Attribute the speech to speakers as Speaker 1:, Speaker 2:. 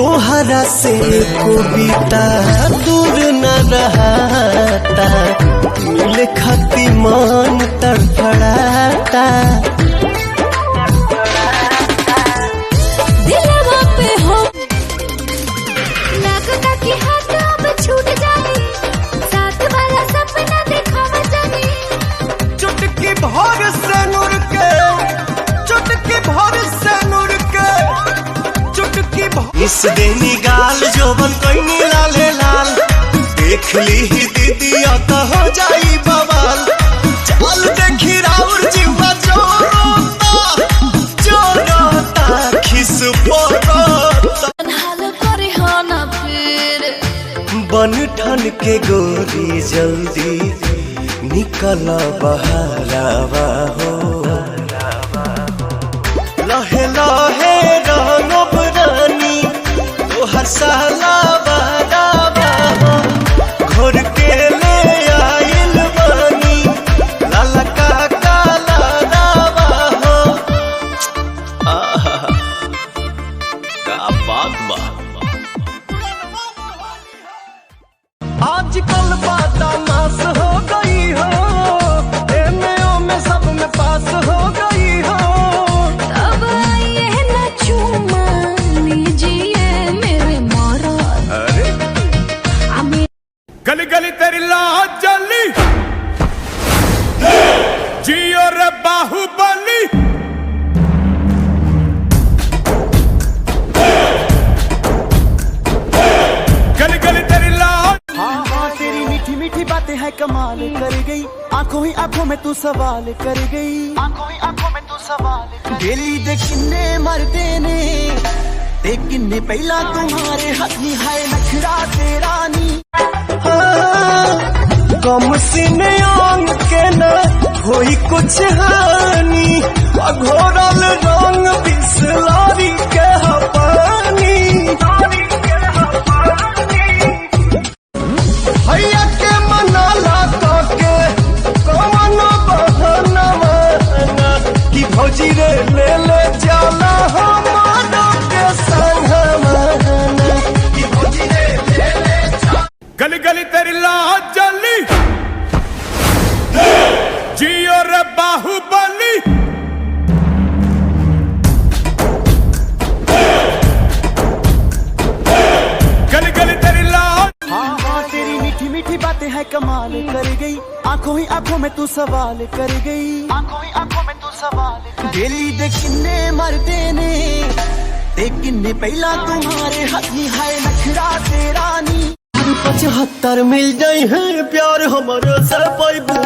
Speaker 1: तोहरा से कविता दूर न रहता, मिले खाती मन तड़फड़ाता।
Speaker 2: दिलवा पे हो लगता कि हाथ अब छूट जाए, साथ वाला सपना देखा जाए।
Speaker 1: चुटकी भर से नूर के, चुटकी भर से नूर के, चुटकी भर इस देनी गाल जो बन कोई लाले लाल। देख ली ही दीदी तो हो जाई बवाल। चल देखी राउर जीवा जो रोता खिस पोरोता।
Speaker 2: हाल करे हो ना फिर
Speaker 1: बन ठन के गोरी जल्दी निकल बहरावा हो। लहे लहे रंगब रानी तोहर साला बहरावा हो। घोर के ले आइल बानी लाला का लाडावा हो। आहा का बात बा। आजकल बाता नास हो गई हो, एमओ में सब में पास हो गई हो।
Speaker 2: अब आइए ना चूमा लीजिए मेरे मारा।
Speaker 1: अरे
Speaker 3: गली गली तेरी लाज जली जियो रे बाहुबली। गली गली तेरी लाज।
Speaker 4: हाँ हाँ तेरी मीठी मीठी बातें हैं कमाल कर गई। आंखों ही आंखों में तू सवाल कर गई। आंखों ही आंखों में तू सवाल दिल्ली दे किन्ने मरदे ने ते किन्ने पहला तुम्हारे हाथ में है नखरा तेरा नी।
Speaker 1: कम सीने आंग के न होई कुछ हानि, घोरल रंग बिसलारी के पानी। भैया के मनाला के कौन बहनवा कि भौजी रे ले ले जाला हमारा के संगमा कि भौजी रे ले ले।
Speaker 3: गली गली तेरी लाज जली जियो रे बाहुबली। गली गली तेरी लाज।
Speaker 4: हाँ हाँ तेरी मीठी मीठी बातें हैं कमाल कर गई। आंखों ही आंखों में तू सवाल कर गई। आंखों ही आंखों में तू सवाल दिल्ली दे किन्ने मरदे ने ते किन्ने पहला तुम्हारे हाथ में है नखरा तेरा नी।
Speaker 1: 75 मिल जाए हैं प्यार हमारे से पैबू।